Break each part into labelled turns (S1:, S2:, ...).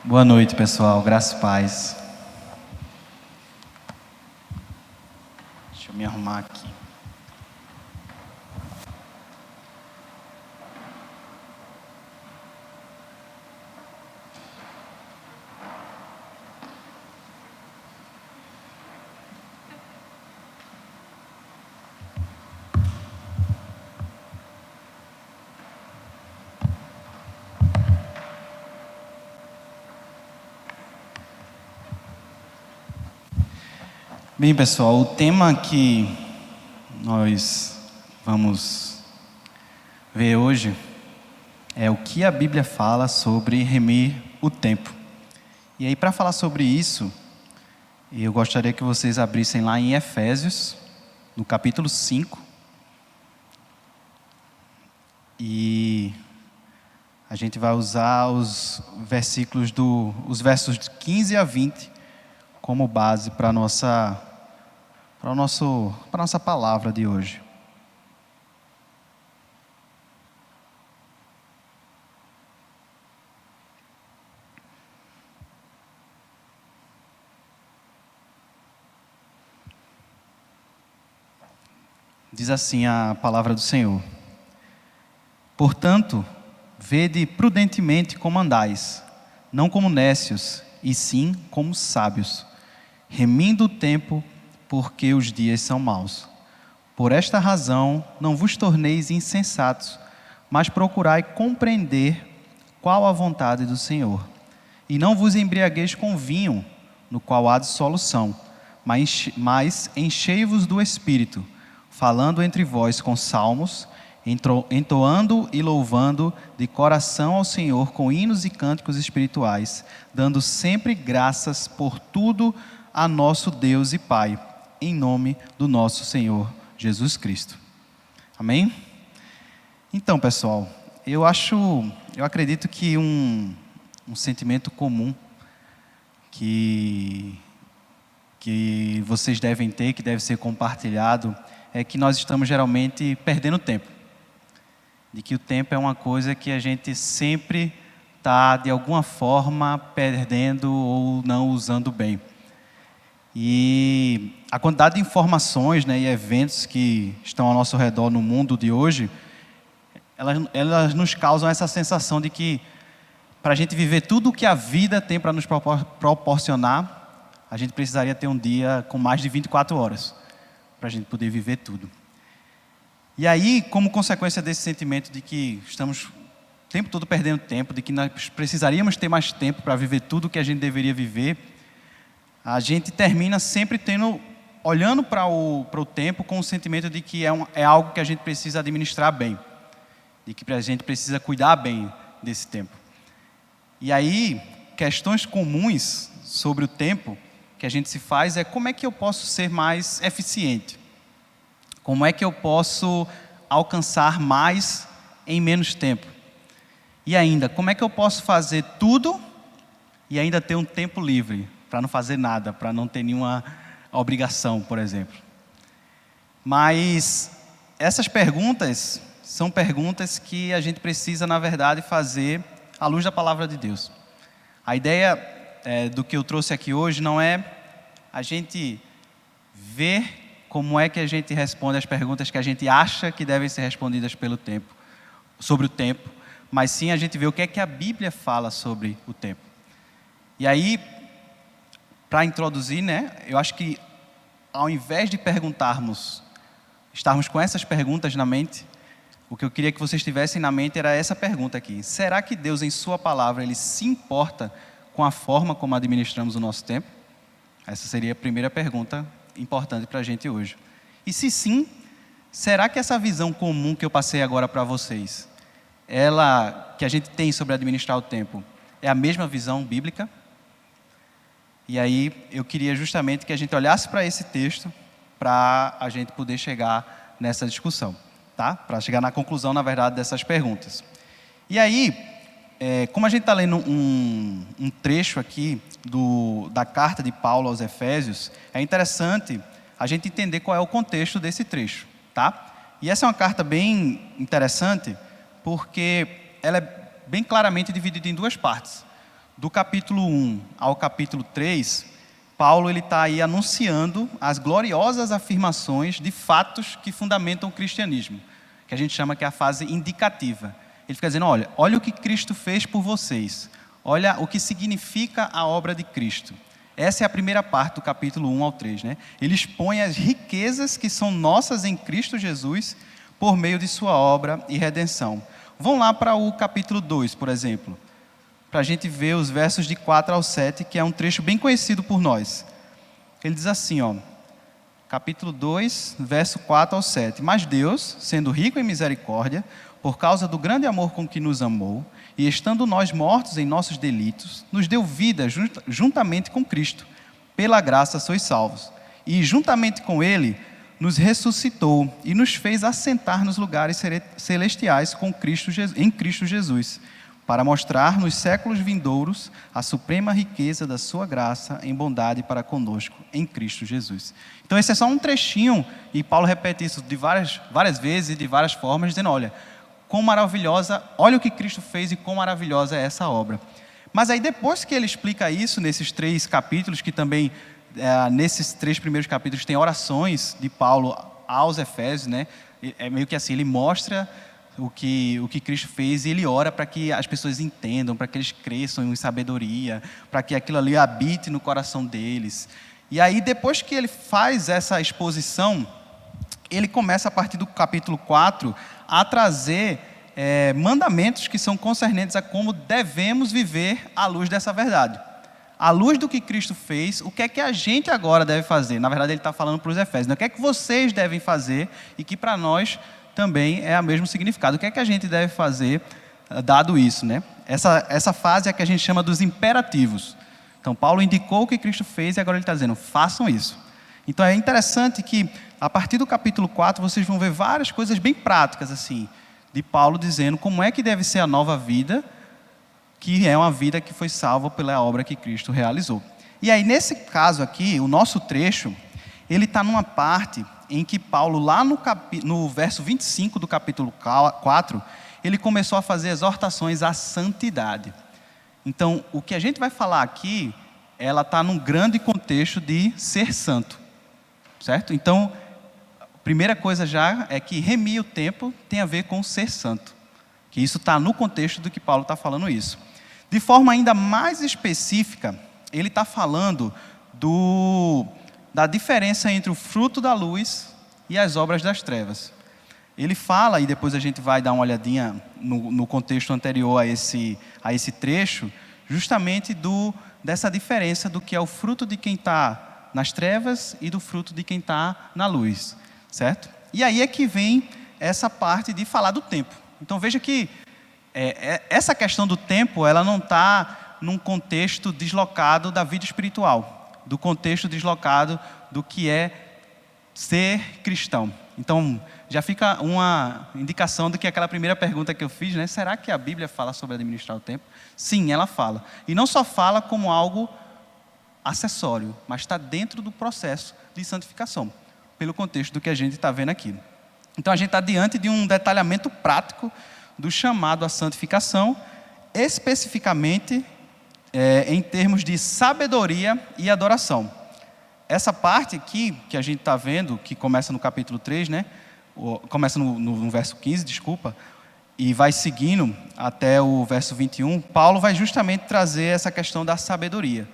S1: Boa noite, pessoal. Graças e paz. Deixa eu me arrumar aqui. Bem, pessoal, o tema que nós vamos ver hoje é o que a Bíblia fala sobre remir o tempo. E aí, para falar sobre isso, eu gostaria que vocês abrissem lá em Efésios, no capítulo 5. E a gente vai usar os versos de 15 a 20 como base para a nossa palavra de hoje. Diz assim a palavra do Senhor: Portanto, vede prudentemente como andais, não como nécios, e sim como sábios, remindo o tempo, porque os dias são maus. Por esta razão, não vos torneis insensatos, mas procurai compreender qual a vontade do Senhor. E não vos embriagueis com vinho, no qual há dissolução, mas enchei-vos do Espírito, falando entre vós com salmos, entoando e louvando de coração ao Senhor com hinos e cânticos espirituais, dando sempre graças por tudo a nosso Deus e Pai, em nome do nosso Senhor Jesus Cristo. Amém? Então, pessoal, eu acredito que um sentimento comum que vocês devem ter, que deve ser compartilhado, é que nós estamos geralmente perdendo tempo. De que o tempo é uma coisa que a gente sempre está, de alguma forma, perdendo ou não usando bem. E a quantidade de informações, e eventos que estão ao nosso redor no mundo de hoje, elas nos causam essa sensação de que, para a gente viver tudo o que a vida tem para nos proporcionar, a gente precisaria ter um dia com mais de 24 horas, para a gente poder viver tudo. E aí, como consequência desse sentimento de que estamos o tempo todo perdendo tempo, de que nós precisaríamos ter mais tempo para viver tudo o que a gente deveria viver, a gente termina sempre olhando para o tempo com o sentimento de que é algo que a gente precisa administrar bem, de que a gente precisa cuidar bem desse tempo. E aí, questões comuns sobre o tempo que a gente se faz é: como é que eu posso ser mais eficiente? Como é que eu posso alcançar mais em menos tempo? E ainda, como é que eu posso fazer tudo e ainda ter um tempo livre, para não fazer nada, para não ter nenhuma obrigação, por exemplo? Mas essas perguntas são perguntas que a gente precisa, na verdade, fazer à luz da palavra de Deus. A ideia do que eu trouxe aqui hoje não é a gente ver como é que a gente responde as perguntas que a gente acha que devem ser respondidas sobre o tempo, mas sim a gente ver o que é que a Bíblia fala sobre o tempo. E aí, para introduzir, eu acho que ao invés de estarmos com essas perguntas na mente, o que eu queria que vocês tivessem na mente era essa pergunta aqui: será que Deus, em sua palavra, Ele se importa com a forma como administramos o nosso tempo? Essa seria a primeira pergunta importante para a gente hoje. E se sim, será que essa visão comum que eu passei agora para vocês, que a gente tem sobre administrar o tempo, é a mesma visão bíblica? E aí eu queria justamente que a gente olhasse para esse texto para a gente poder chegar nessa discussão, tá? Para chegar na conclusão, na verdade, dessas perguntas. E aí, como a gente está lendo um trecho aqui da carta de Paulo aos Efésios, é interessante a gente entender qual é o contexto desse trecho, tá? E essa é uma carta bem interessante, porque ela é bem claramente dividida em duas partes. do capítulo 1 ao capítulo 3, Paulo está aí anunciando as gloriosas afirmações de fatos que fundamentam o cristianismo, que a gente chama que é a fase indicativa. Ele fica dizendo, olha o que Cristo fez por vocês, olha o que significa a obra de Cristo. Essa é a primeira parte do capítulo 1 ao 3. Né? Ele expõe as riquezas que são nossas em Cristo Jesus por meio de sua obra e redenção. Vão lá para o capítulo 2, por exemplo, para a gente ver os versos de 4 ao 7, que é um trecho bem conhecido por nós. Ele diz assim, capítulo 2, verso 4 ao 7. Mas Deus, sendo rico em misericórdia, por causa do grande amor com que nos amou, e estando nós mortos em nossos delitos, nos deu vida juntamente com Cristo. Pela graça sois salvos. E juntamente com Ele, nos ressuscitou e nos fez assentar nos lugares celestiais em Cristo Jesus, para mostrar nos séculos vindouros a suprema riqueza da sua graça em bondade para conosco, em Cristo Jesus. Então esse é só um trechinho, e Paulo repete isso de várias vezes e de várias formas, dizendo, olha o que Cristo fez e quão maravilhosa é essa obra. Mas aí depois que ele explica isso, nesses 3 capítulos, que também, nesses 3 primeiros capítulos, tem orações de Paulo aos Efésios, né? É meio que assim, ele mostra o que Cristo fez e ele ora para que as pessoas entendam, para que eles cresçam em sabedoria, para que aquilo ali habite no coração deles. E aí, depois que ele faz essa exposição, ele começa, a partir do capítulo 4, a trazer mandamentos que são concernentes a como devemos viver à luz dessa verdade. À luz do que Cristo fez, o que é que a gente agora deve fazer? Na verdade, ele está falando para os Efésios, né? O que é que vocês devem fazer e que para nós também é o mesmo significado. O que é que a gente deve fazer, dado isso, né? Essa fase é a que a gente chama dos imperativos. Então, Paulo indicou o que Cristo fez e agora ele está dizendo, façam isso. Então, é interessante que, a partir do capítulo 4, vocês vão ver várias coisas bem práticas, assim, de Paulo dizendo como é que deve ser a nova vida, que é uma vida que foi salva pela obra que Cristo realizou. E aí, nesse caso aqui, o nosso trecho, ele está numa parte em que Paulo, lá no verso 25 do capítulo 4, ele começou a fazer exortações à santidade. Então, o que a gente vai falar aqui, ela está num grande contexto de ser santo, certo? Então, a primeira coisa já é que remir o tempo tem a ver com ser santo, que isso está no contexto do que Paulo está falando isso. De forma ainda mais específica, ele está falando da diferença entre o fruto da luz e as obras das trevas. Ele fala, e depois a gente vai dar uma olhadinha no contexto anterior a esse trecho, justamente dessa diferença do que é o fruto de quem está nas trevas e do fruto de quem está na luz, certo? E aí é que vem essa parte de falar do tempo. Então veja que essa questão do tempo, ela não está num contexto deslocado da vida espiritual, do contexto deslocado do que é ser cristão. Então, já fica uma indicação do que aquela primeira pergunta que eu fiz, né? Será que a Bíblia fala sobre administrar o tempo? Sim, ela fala. E não só fala como algo acessório, mas está dentro do processo de santificação, pelo contexto do que a gente está vendo aqui. Então, a gente está diante de um detalhamento prático do chamado à santificação, especificamente em termos de sabedoria e adoração. Essa parte aqui, que a gente está vendo, que começa no capítulo 3, né? Começa no verso 15, desculpa, e vai seguindo até o verso 21, Paulo vai justamente trazer essa questão da sabedoria.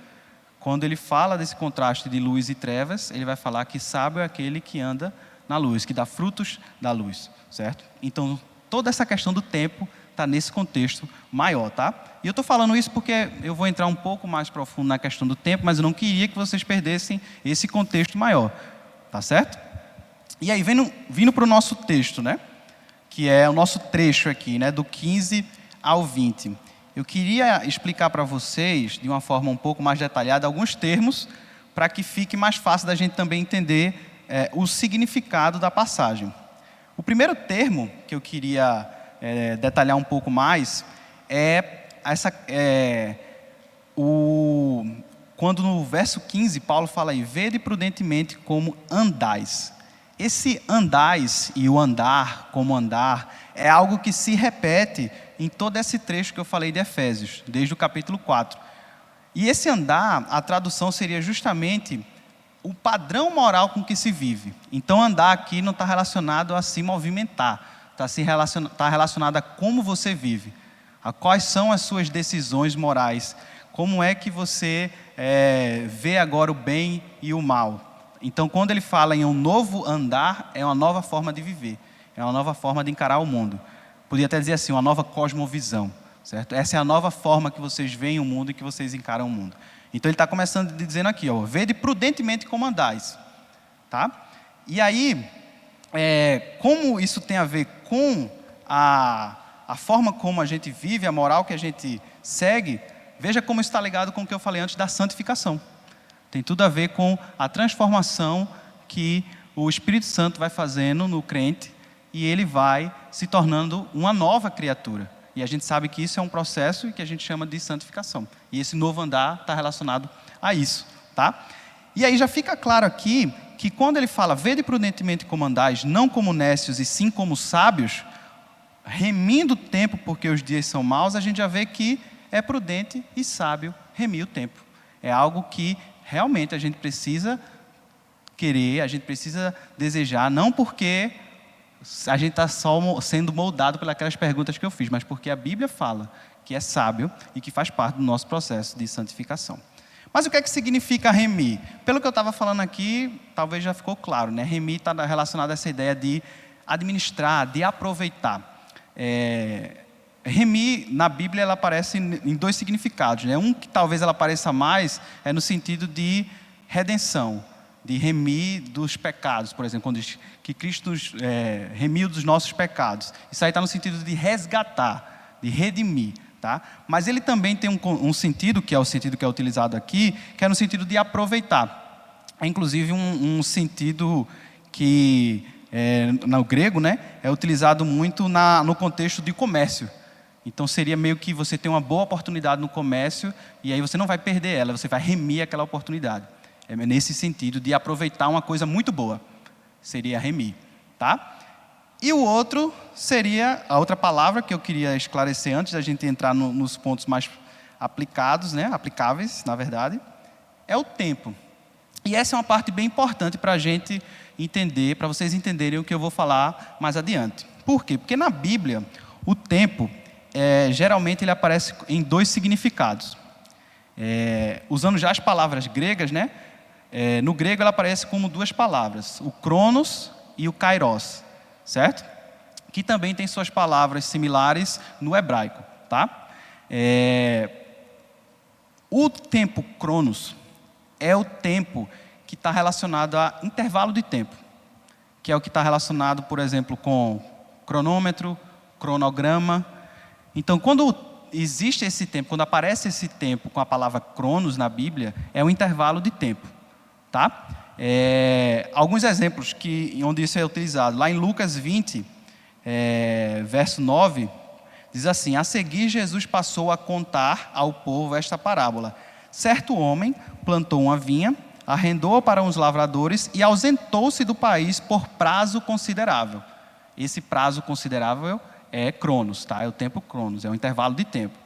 S1: Quando ele fala desse contraste de luz e trevas, ele vai falar que sábio é aquele que anda na luz, que dá frutos da luz, certo? Então, toda essa questão do tempo está nesse contexto maior, tá? E eu estou falando isso porque eu vou entrar um pouco mais profundo na questão do tempo, mas eu não queria que vocês perdessem esse contexto maior, tá certo? E aí, vindo para o nosso texto, né? Que é o nosso trecho aqui, né? Do 15 ao 20. Eu queria explicar para vocês, de uma forma um pouco mais detalhada, alguns termos, para que fique mais fácil da gente também entender o significado da passagem. O primeiro termo que eu queria detalhar um pouco mais quando no verso 15 Paulo fala aí, vede prudentemente como andais. Esse andais e o andar, como andar, é algo que se repete em todo esse trecho que eu falei de Efésios, desde o capítulo 4. E esse andar, a tradução seria justamente o padrão moral com que se vive. Então, andar aqui não está relacionado a se movimentar, está relacionado a como você vive, a quais são as suas decisões morais, como é que você vê agora o bem e o mal. Então, quando ele fala em um novo andar, é uma nova forma de viver, é uma nova forma de encarar o mundo. Podia até dizer assim, uma nova cosmovisão, certo? Essa é a nova forma que vocês veem o mundo e que vocês encaram o mundo. Então ele está começando dizendo aqui, ó, vede prudentemente como andais, tá? E aí, como isso tem a ver com a forma como a gente vive, a moral que a gente segue, veja como está ligado com o que eu falei antes da santificação. Tem tudo a ver com a transformação que o Espírito Santo vai fazendo no crente e ele vai se tornando uma nova criatura. E a gente sabe que isso é um processo que a gente chama de santificação. E esse novo andar está relacionado a isso, tá? E aí já fica claro aqui que quando ele fala, vede prudentemente como andais, não como nécios e sim como sábios, remindo o tempo porque os dias são maus, a gente já vê que é prudente e sábio remir o tempo. É algo que realmente a gente precisa querer, a gente precisa desejar, não porque a gente está só sendo moldado pelas perguntas que eu fiz, mas porque a Bíblia fala que é sábio e que faz parte do nosso processo de santificação. Mas o que é que significa remir? Pelo que eu estava falando aqui, talvez já ficou claro, né? Remir está relacionado a essa ideia de administrar, de aproveitar. Remir, na Bíblia, ela aparece em dois significados, né? Um que talvez ela apareça mais é no sentido de redenção, de remir dos pecados, por exemplo, quando diz que Cristo remiu dos nossos pecados. Isso aí está no sentido de resgatar, de redimir, tá? Mas ele também tem um sentido, que é o sentido que é utilizado aqui, que é no sentido de aproveitar. É inclusive um sentido que, no grego, né, é utilizado muito no contexto de comércio. Então seria meio que você tem uma boa oportunidade no comércio e aí você não vai perder ela, você vai remir aquela oportunidade. É nesse sentido de aproveitar uma coisa muito boa. Seria remir, tá? E o outro seria, a outra palavra que eu queria esclarecer antes da gente entrar nos pontos mais aplicados, né? Aplicáveis, na verdade, é o tempo. E essa é uma parte bem importante para a gente entender, para vocês entenderem o que eu vou falar mais adiante. Por quê? Porque na Bíblia, o tempo, geralmente ele aparece em dois significados. Usando já as palavras gregas, né? No grego ela aparece como duas palavras, o cronos e o kairos, certo? Que também tem suas palavras similares no hebraico, tá? O tempo cronos é o tempo que está relacionado a intervalo de tempo, que é o que está relacionado, por exemplo, com cronômetro, cronograma. Então, quando existe esse tempo, quando aparece esse tempo com a palavra cronos na Bíblia, é um intervalo de tempo. Tá? Alguns exemplos onde isso é utilizado. Lá em Lucas 20, verso 9, diz assim: a seguir Jesus passou a contar ao povo esta parábola. Certo homem plantou uma vinha, arrendou-a para uns lavradores e ausentou-se do país por prazo considerável. Esse prazo considerável é cronos, tá? É o tempo cronos, é o intervalo de tempo.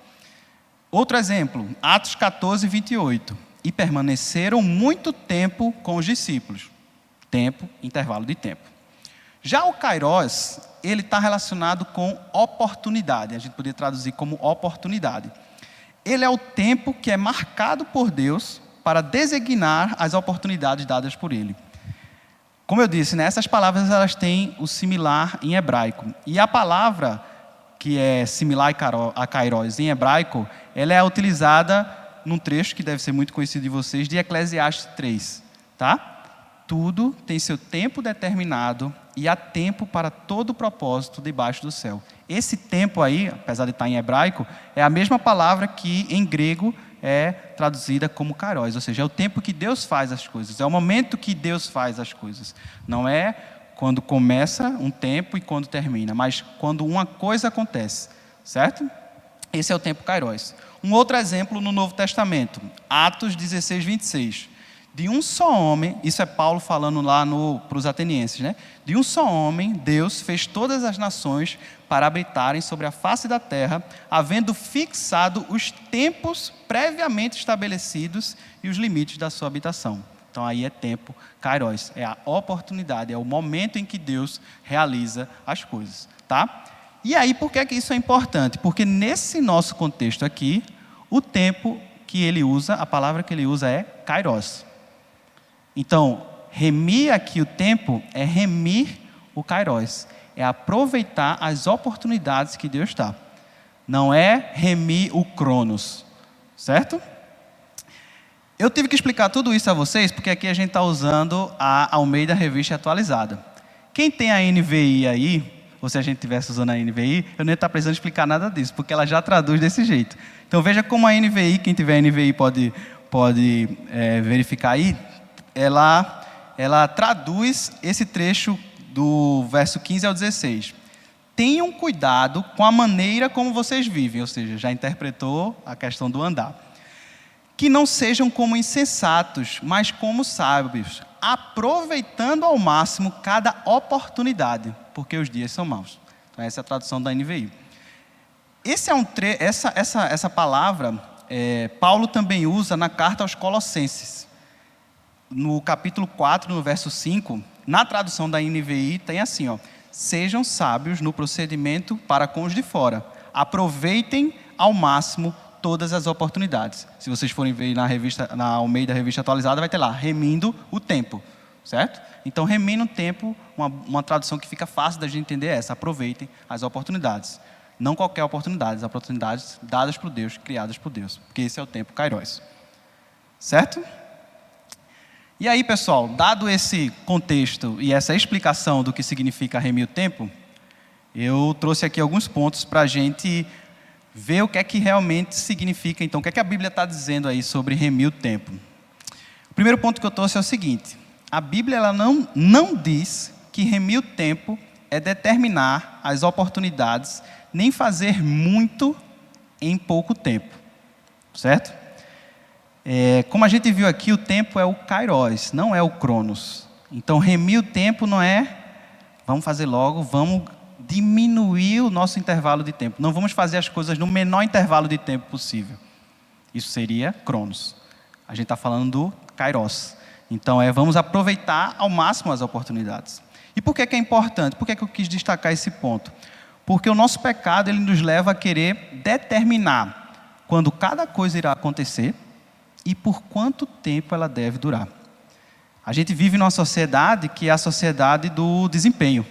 S1: Outro exemplo, Atos 14, 28. E permaneceram muito tempo com os discípulos. Tempo, intervalo de tempo. Já o kairos, ele está relacionado com oportunidade. A gente poderia traduzir como oportunidade. Ele é o tempo que é marcado por Deus para designar as oportunidades dadas por Ele. Como eu disse, né, essas palavras elas têm o similar em hebraico. E a palavra que é similar a kairos em hebraico, ela é utilizada num trecho que deve ser muito conhecido de vocês, de Eclesiastes 3, tá? Tudo tem seu tempo determinado e há tempo para todo propósito debaixo do céu. Esse tempo aí, apesar de estar em hebraico, é a mesma palavra que em grego é traduzida como kairos, ou seja, é o tempo que Deus faz as coisas, é o momento que Deus faz as coisas. Não é quando começa um tempo e quando termina, mas quando uma coisa acontece, certo? Esse é o tempo kairos. Um outro exemplo no Novo Testamento, Atos 16, 26. De um só homem, isso é Paulo falando lá para os atenienses, né? De um só homem, Deus fez todas as nações para habitarem sobre a face da terra, havendo fixado os tempos previamente estabelecidos e os limites da sua habitação. Então aí é tempo, kairos, é a oportunidade, é o momento em que Deus realiza as coisas, tá? E aí por que isso é importante? Porque nesse nosso contexto aqui, o tempo que ele usa, a palavra que ele usa é kairos. Então, remir aqui o tempo é remir o kairos, é aproveitar as oportunidades que Deus dá. Não é remir o cronos, certo? Eu tive que explicar tudo isso a vocês, porque aqui a gente está usando a Almeida Revista Atualizada. Quem tem a NVI aí, ou se a gente estivesse usando a NVI, eu não ia estar precisando explicar nada disso, porque ela já traduz desse jeito. Então veja como a NVI, quem tiver a NVI pode verificar aí, ela traduz esse trecho do verso 15 ao 16. Tenham cuidado com a maneira como vocês vivem, ou seja, já interpretou a questão do andar. Que não sejam como insensatos, mas como sábios, aproveitando ao máximo cada oportunidade, porque os dias são maus. Então, essa é a tradução da NVI. Essa palavra, Paulo também usa na carta aos Colossenses. No capítulo 4, no verso 5, na tradução da NVI, tem assim, ó: sejam sábios no procedimento para com os de fora. Aproveitem ao máximo todas as oportunidades. Se vocês forem ver na Almeida Revista Atualizada, vai ter lá, remindo o tempo, certo? Então, remindo o tempo, uma tradução que fica fácil da gente entender é essa: aproveitem as oportunidades. Não qualquer oportunidade, as oportunidades dadas por Deus, criadas por Deus, porque esse é o tempo kairos. Certo? E aí, pessoal, dado esse contexto e essa explicação do que significa remir o tempo, eu trouxe aqui alguns pontos para a gente ver o que é que realmente significa, então, o que é que a Bíblia está dizendo aí sobre remir o tempo. O primeiro ponto que eu trouxe é o seguinte: a Bíblia ela não diz que remir o tempo é determinar as oportunidades, nem fazer muito em pouco tempo, certo? Como a gente viu aqui, o tempo é o kairos, não é o cronos. Então, remir o tempo não é vamos fazer logo, vamos diminuir o nosso intervalo de tempo. Não vamos fazer as coisas no menor intervalo de tempo possível. Isso seria cronos. A gente está falando do kairos. Então, vamos aproveitar ao máximo as oportunidades. E por que é importante? Por que eu quis destacar esse ponto? Porque o nosso pecado ele nos leva a querer determinar quando cada coisa irá acontecer e por quanto tempo ela deve durar. A gente vive numa sociedade que é a sociedade do desempenho,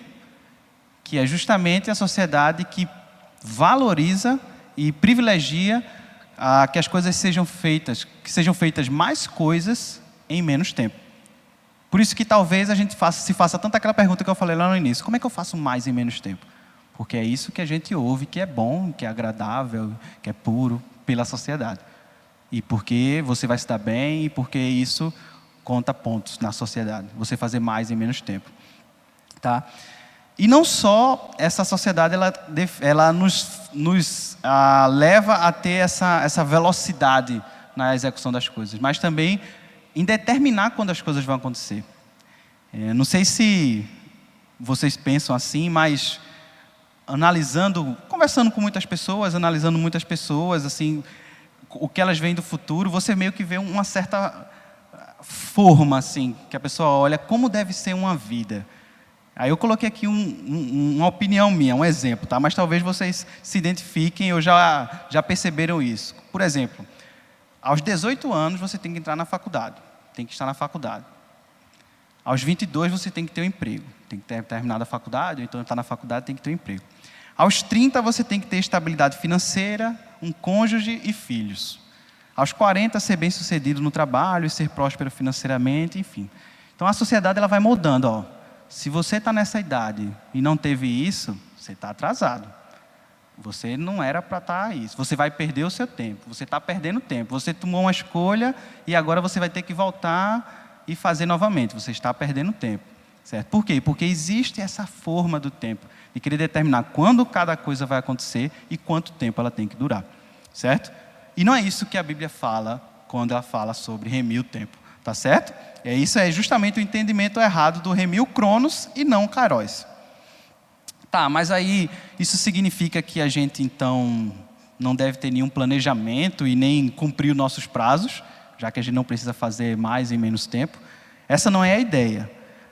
S1: que é justamente a sociedade que valoriza e privilegia que as coisas sejam feitas, que sejam feitas mais coisas em menos tempo. Por isso que talvez a gente se faça tanto aquela pergunta que eu falei lá no início: como é que eu faço mais em menos tempo? Porque é isso que a gente ouve que é bom, que é agradável, que é puro pela sociedade. E porque você vai se dar bem e porque isso conta pontos na sociedade. Você fazer mais em menos tempo. Tá? E não só essa sociedade, ela nos leva a ter essa velocidade na execução das coisas, mas também em determinar quando as coisas vão acontecer. Não sei se vocês pensam assim, mas conversando com muitas pessoas, analisando muitas pessoas, assim, o que elas veem do futuro, você meio que vê uma certa forma, assim, que a pessoa olha como deve ser uma vida. Aí eu coloquei aqui uma opinião minha, um exemplo, tá? Mas talvez vocês se identifiquem ou já perceberam isso. Por exemplo, aos 18 anos você tem que entrar na faculdade, tem que estar na faculdade. Aos 22 você tem que ter um emprego, tem que ter terminado a faculdade, ou então estar na faculdade tem que ter um emprego. Aos 30 você tem que ter estabilidade financeira, um cônjuge e filhos. Aos 40 ser bem sucedido no trabalho e ser próspero financeiramente, enfim. Então a sociedade ela vai moldando, ó. Se você está nessa idade e não teve isso, você está atrasado. Você não era para estar isso. Você vai perder o seu tempo. Você está perdendo tempo. Você tomou uma escolha e agora você vai ter que voltar e fazer novamente. Você está perdendo tempo. Certo? Por quê? Porque existe essa forma do tempo de querer determinar quando cada coisa vai acontecer e quanto tempo ela tem que durar. Certo? E não é isso que a Bíblia fala quando ela fala sobre remir o tempo. Tá certo? Isso é justamente o entendimento errado do remil cronos e não kairos. Tá, mas aí isso significa que a gente então não deve ter nenhum planejamento e nem cumprir os nossos prazos, já que a gente não precisa fazer mais em menos tempo. Essa não é a ideia.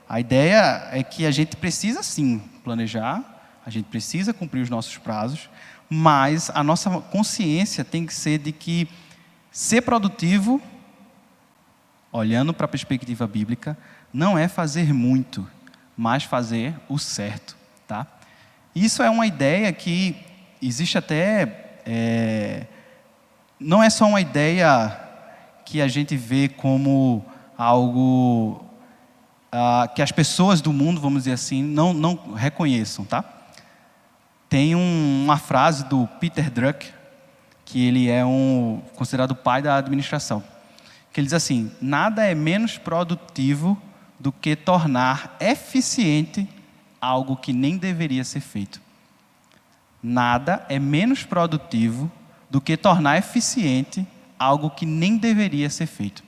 S1: A ideia é que a gente precisa sim planejar, a gente precisa cumprir os nossos prazos, mas a nossa consciência tem que ser de que ser produtivo, olhando para a perspectiva bíblica, não é fazer muito, mas fazer o certo, tá? Isso é uma ideia que existe até... não é só uma ideia que a gente vê como algo que as pessoas do mundo, vamos dizer assim, não reconheçam, tá? Tem uma frase do Peter Drucker, que ele é considerado o pai da administração, que ele diz assim: nada é menos produtivo do que tornar eficiente algo que nem deveria ser feito. Nada é menos produtivo do que tornar eficiente algo que nem deveria ser feito.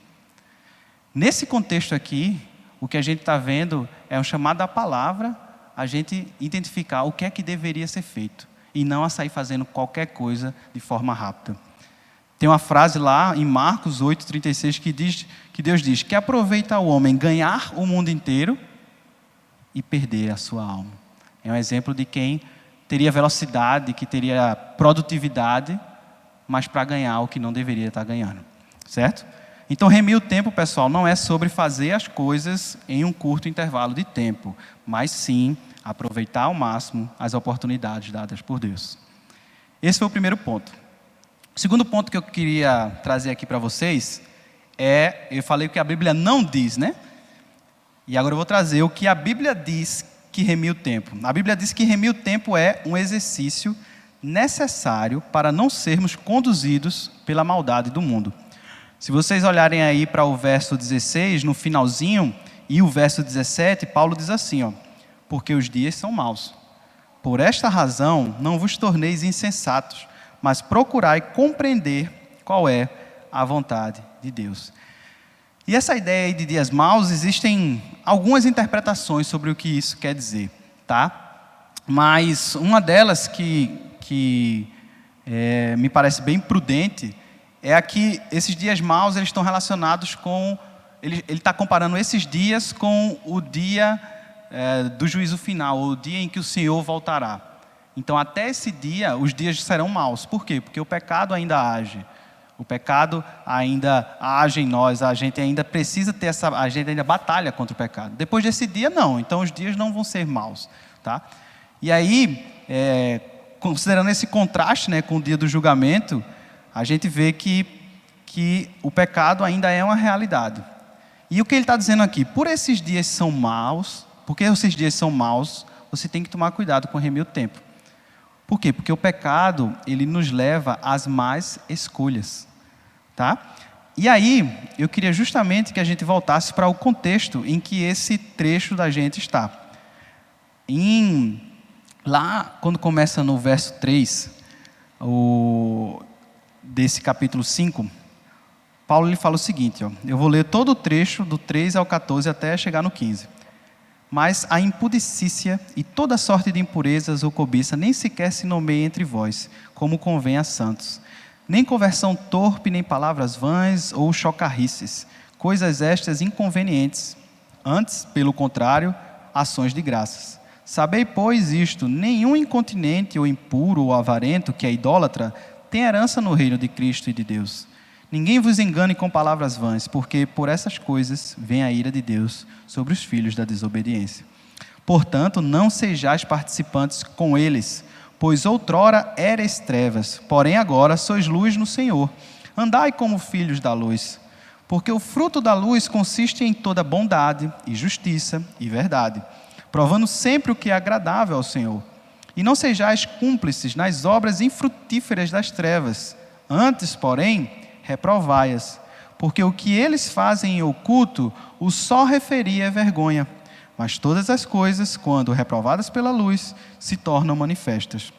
S1: Nesse contexto aqui, o que a gente está vendo é um chamado à palavra, a gente identificar o que é que deveria ser feito e não a sair fazendo qualquer coisa de forma rápida. Tem uma frase lá em Marcos 8,36 que Deus diz que aproveita o homem ganhar o mundo inteiro e perder a sua alma. É um exemplo de quem teria velocidade, que teria produtividade, mas para ganhar o que não deveria estar ganhando, certo? Então, remir o tempo, pessoal, não é sobre fazer as coisas em um curto intervalo de tempo, mas sim aproveitar ao máximo as oportunidades dadas por Deus. Esse foi o primeiro ponto. O segundo ponto que eu queria trazer aqui para vocês eu falei o que a Bíblia não diz, né? E agora eu vou trazer o que a Bíblia diz que remir o tempo. A Bíblia diz que remir o tempo é um exercício necessário para não sermos conduzidos pela maldade do mundo. Se vocês olharem aí para o verso 16, no finalzinho, e o verso 17, Paulo diz assim, ó: porque os dias são maus. Por esta razão, não vos torneis insensatos, mas procurai compreender qual é a vontade de Deus. E essa ideia aí de dias maus, existem algumas interpretações sobre o que isso quer dizer, tá? Mas uma delas que me parece bem prudente é que esses dias maus eles estão relacionados com... Ele está comparando esses dias com o dia do juízo final, ou o dia em que o Senhor voltará. Então, até esse dia, os dias serão maus. Por quê? Porque o pecado ainda age. O pecado ainda age em nós, a gente ainda precisa ter a gente ainda batalha contra o pecado. Depois desse dia, não. Então, os dias não vão ser maus, tá? E aí, considerando esse contraste, né, com o dia do julgamento, a gente vê que o pecado ainda é uma realidade. E o que ele está dizendo aqui? Por esses dias são maus, porque esses dias são maus, você tem que tomar cuidado com remir o tempo. Por quê? Porque o pecado, ele nos leva às más escolhas, tá? E aí, eu queria justamente que a gente voltasse para o contexto em que esse trecho da gente está. Lá, quando começa no verso 3, desse capítulo 5, Paulo ele fala o seguinte, ó, eu vou ler todo o trecho do 3 ao 14 até chegar no 15. Mas a impudicícia e toda sorte de impurezas ou cobiça nem sequer se nomeia entre vós, como convém a santos. Nem conversão torpe, nem palavras vãs ou chocarrices, coisas estas inconvenientes. Antes, pelo contrário, ações de graças. Sabei, pois, isto, nenhum incontinente ou impuro ou avarento, que é idólatra, tem herança no reino de Cristo e de Deus. Ninguém vos engane com palavras vãs, porque por essas coisas vem a ira de Deus sobre os filhos da desobediência. Portanto, não sejais participantes com eles, pois outrora erais trevas, porém agora sois luz no Senhor. Andai como filhos da luz, porque o fruto da luz consiste em toda bondade e justiça e verdade, provando sempre o que é agradável ao Senhor. E não sejais cúmplices nas obras infrutíferas das trevas, antes, porém, reprovai-as, porque o que eles fazem em oculto, o só referia é vergonha. Mas todas as coisas, quando reprovadas pela luz, se tornam manifestas.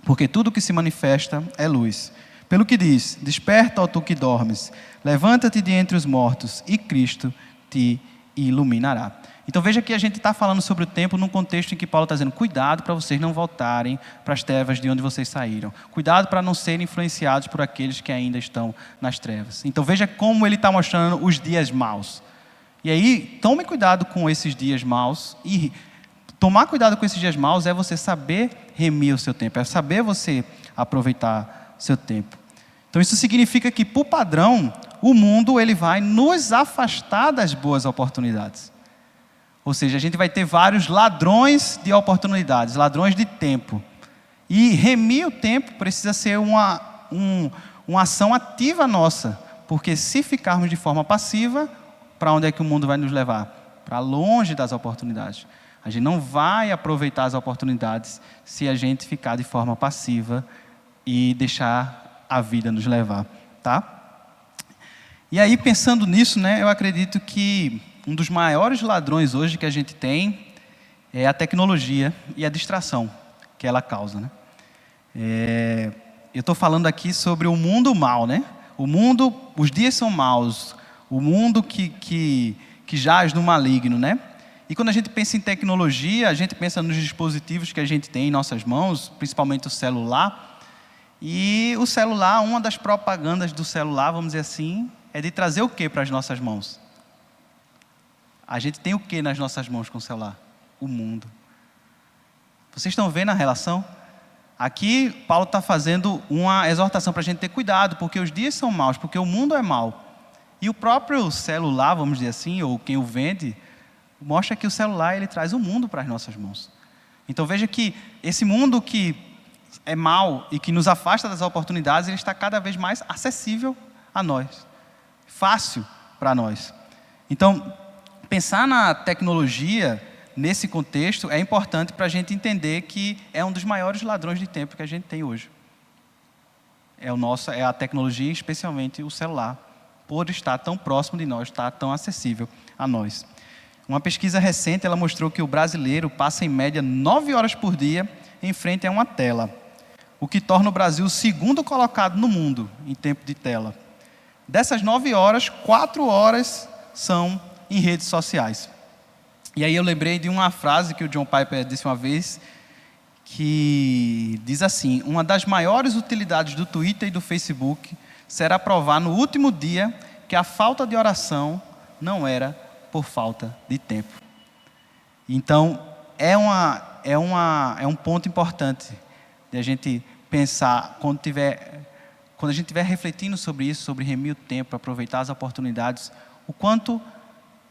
S1: Porque tudo que se manifesta é luz. Pelo que diz: desperta, ó tu que dormes, levanta-te de entre os mortos, e Cristo te iluminará. Então veja que a gente está falando sobre o tempo num contexto em que Paulo está dizendo: cuidado para vocês não voltarem para as trevas de onde vocês saíram. Cuidado para não serem influenciados por aqueles que ainda estão nas trevas. Então veja como ele está mostrando os dias maus. E aí, tome cuidado com esses dias maus. E tomar cuidado com esses dias maus é você saber remir o seu tempo, é saber você aproveitar seu tempo. Então isso significa que, por padrão, o mundo ele vai nos afastar das boas oportunidades. Ou seja, a gente vai ter vários ladrões de oportunidades, ladrões de tempo. E remir o tempo precisa ser uma ação ativa nossa, porque se ficarmos de forma passiva, para onde é que o mundo vai nos levar? Para longe das oportunidades. A gente não vai aproveitar as oportunidades se a gente ficar de forma passiva e deixar a vida nos levar, tá? E aí, pensando nisso, né, eu acredito que um dos maiores ladrões hoje que a gente tem é a tecnologia e a distração que ela causa, né? Eu estou falando aqui sobre o mundo mau, né? O mundo, os dias são maus, o mundo que jaz no maligno, né? E quando a gente pensa em tecnologia, a gente pensa nos dispositivos que a gente tem em nossas mãos, principalmente o celular. E o celular, uma das propagandas do celular, vamos dizer assim, é de trazer o que para as nossas mãos? A gente tem o que nas nossas mãos com o celular? O mundo. Vocês estão vendo a relação? Aqui, Paulo está fazendo uma exortação para a gente ter cuidado, porque os dias são maus, porque o mundo é mau. E o próprio celular, vamos dizer assim, ou quem o vende, mostra que o celular ele traz o mundo para as nossas mãos. Então veja que esse mundo que é mau e que nos afasta das oportunidades, ele está cada vez mais acessível a nós, fácil para nós. Então, pensar na tecnologia nesse contexto é importante para a gente entender que é um dos maiores ladrões de tempo que a gente tem hoje. É a tecnologia, especialmente o celular, por estar tão próximo de nós, estar tão acessível a nós. Uma pesquisa recente, ela mostrou que o brasileiro passa em média 9 horas por dia em frente a uma tela, o que torna o Brasil o segundo colocado no mundo em tempo de tela. Dessas 9 horas, 4 horas são em redes sociais. E aí eu lembrei de uma frase que o John Piper disse uma vez, que diz assim: uma das maiores utilidades do Twitter e do Facebook será provar no último dia que a falta de oração não era por falta de tempo. Então, é um ponto importante de a gente pensar quando a gente estiver refletindo sobre isso, sobre remir o tempo, aproveitar as oportunidades, o quanto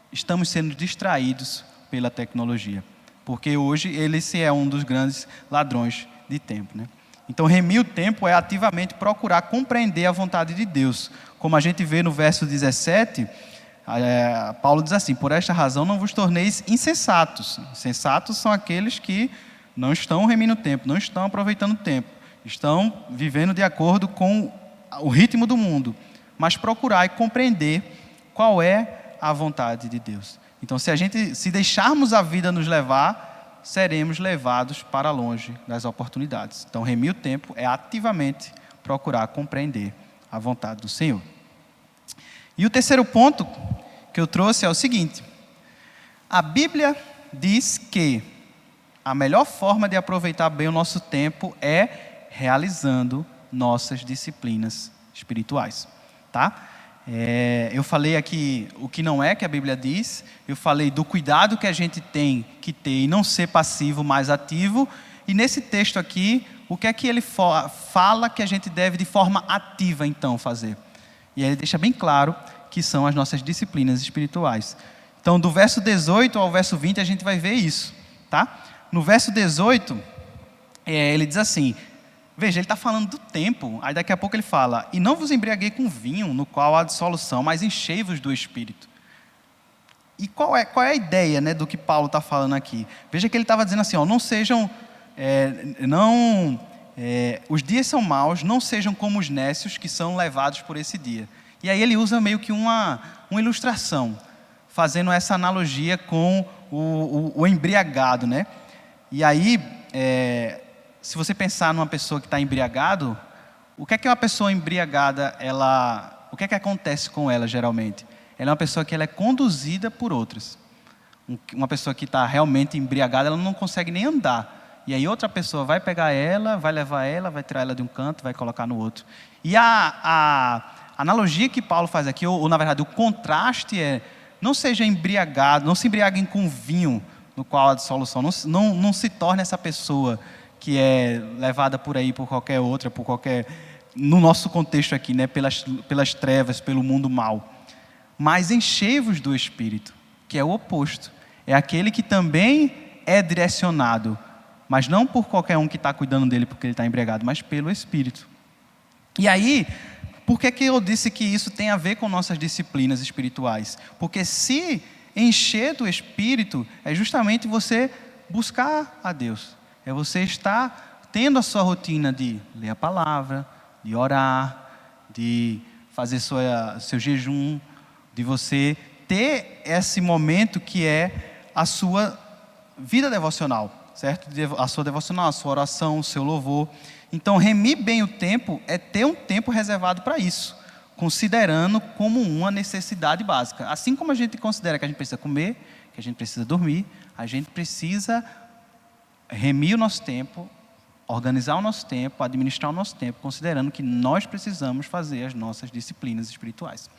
S1: estamos sendo distraídos pela tecnologia. Porque hoje esse é um dos grandes ladrões de tempo, né? Então, remir o tempo é ativamente procurar compreender a vontade de Deus. Como a gente vê no verso 17, Paulo diz assim: por esta razão não vos torneis insensatos. Insensatos são aqueles que não estão remindo o tempo, não estão aproveitando o tempo, estão vivendo de acordo com o ritmo do mundo, mas procurar e compreender qual é a vontade de Deus. Então, se deixarmos a vida nos levar, seremos levados para longe das oportunidades. Então, remir o tempo é ativamente procurar compreender a vontade do Senhor. E o terceiro ponto que eu trouxe é o seguinte: a Bíblia diz que a melhor forma de aproveitar bem o nosso tempo é realizando nossas disciplinas espirituais, tá? Eu falei aqui o que não é que a Bíblia diz, eu falei do cuidado que a gente tem que ter e não ser passivo, mas ativo, e nesse texto aqui, o que é que ele fala que a gente deve de forma ativa então fazer? E aí ele deixa bem claro que são as nossas disciplinas espirituais. Então, do verso 18 ao verso 20, a gente vai ver isso, tá? No verso 18, ele diz assim, veja, ele está falando do tempo, aí daqui a pouco ele fala: e não vos embriaguei com vinho, no qual há dissolução, mas enchei-vos do Espírito. E qual é a ideia, né, do que Paulo está falando aqui? Veja que ele estava dizendo assim, não sejam, os dias são maus, não sejam como os nécios que são levados por esse dia. E aí ele usa meio que uma ilustração, fazendo essa analogia com o embriagado, né? E aí, se você pensar numa pessoa que está embriagado, O que é uma pessoa embriagada, o que é que acontece com ela geralmente? Ela é uma pessoa que ela é conduzida por outras. Uma pessoa que está realmente embriagada, ela não consegue nem andar. E aí outra pessoa vai pegar ela, vai levar ela, vai tirar ela de um canto, vai colocar no outro. E a analogia que Paulo faz aqui, ou na verdade o contraste é: não seja embriagado, não se embriaguem com vinho, no qual há dissolução. Não se torne essa pessoa que é levada por aí por qualquer outra, no nosso contexto aqui, né, pelas trevas, pelo mundo mau. Mas enchei-vos do Espírito, que é o oposto. É aquele que também é direcionado, mas não por qualquer um que está cuidando dele porque ele está embriagado, mas pelo Espírito. E aí, por que eu disse que isso tem a ver com nossas disciplinas espirituais? Porque se encher do Espírito é justamente você buscar a Deus. É você estar tendo a sua rotina de ler a palavra, de orar, de fazer seu jejum, de você ter esse momento que é a sua vida devocional, certo? A sua devocional, a sua oração, o seu louvor. Então, remir bem o tempo é ter um tempo reservado para isso, considerando como uma necessidade básica. Assim como a gente considera que a gente precisa comer, que a gente precisa dormir, a gente precisa remir o nosso tempo, organizar o nosso tempo, administrar o nosso tempo, considerando que nós precisamos fazer as nossas disciplinas espirituais.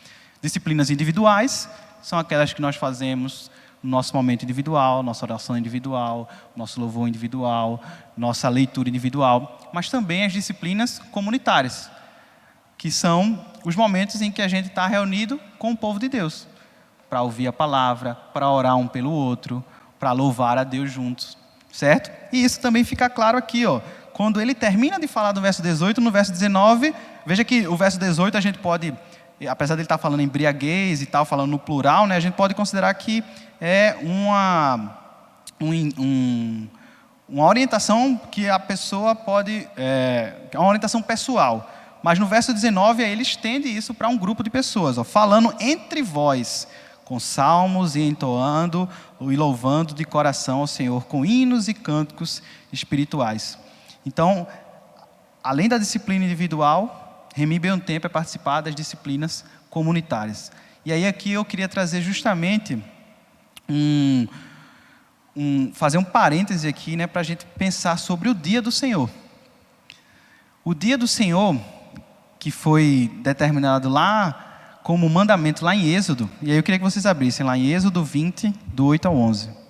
S1: Disciplinas individuais são aquelas que nós fazemos no nosso momento individual, nossa oração individual, nosso louvor individual, nossa leitura individual, mas também as disciplinas comunitárias, que são os momentos em que a gente está reunido com o povo de Deus, para ouvir a palavra, para orar um pelo outro, para louvar a Deus juntos, certo? E isso também fica claro aqui, ó, quando ele termina de falar do verso 18, no verso 19, veja que o verso 18 a gente pode, apesar de ele estar falando embriaguez e tal, falando no plural, né, a gente pode considerar que é uma orientação que a pessoa pode, é uma orientação pessoal. Mas no verso 19, aí ele estende isso para um grupo de pessoas, ó, falando entre vós, com salmos e entoando e louvando de coração ao Senhor, com hinos e cânticos espirituais. Então, além da disciplina individual, remir bem o tempo é participar das disciplinas comunitárias. E aí aqui eu queria trazer justamente fazer um parêntese aqui, né, para a gente pensar sobre o dia do Senhor. O dia do Senhor, que foi determinado lá como mandamento lá em Êxodo, e aí eu queria que vocês abrissem lá em Êxodo 20, do 8 ao 11.